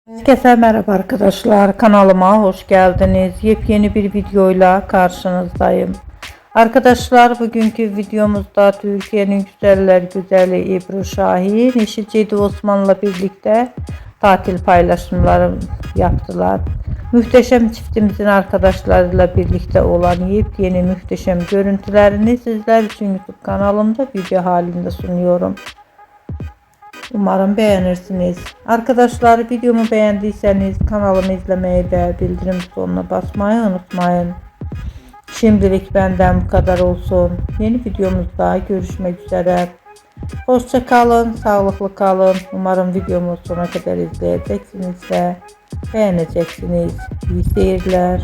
Herkese merhaba arkadaşlar, kanalıma hoş geldiniz. Yepyeni bir videoyla karşınızdayım. Arkadaşlar, bugünkü videomuzda Türkiye'nin güzeller güzeli Ebru Şahin, eşi Cedi Osman'la birlikte tatil paylaşımları yaptılar. Muhteşem çiftimizin arkadaşlarıyla birlikte olan yepyeni muhteşem görüntülerini sizler için YouTube kanalımda video halinde sunuyorum. Umarım beğenirsiniz. Arkadaşlar, videomu beğendiyseniz kanalımı izlemeyi ve bildirim butonuna basmayı unutmayın. Şimdilik benden bu kadar olsun. Yeni videomuzda görüşmek üzere. Hoşça kalın, sağlıklı kalın. Umarım videomu sona kadar izleyeceksiniz ve beğeneceksiniz. İyi seyirler.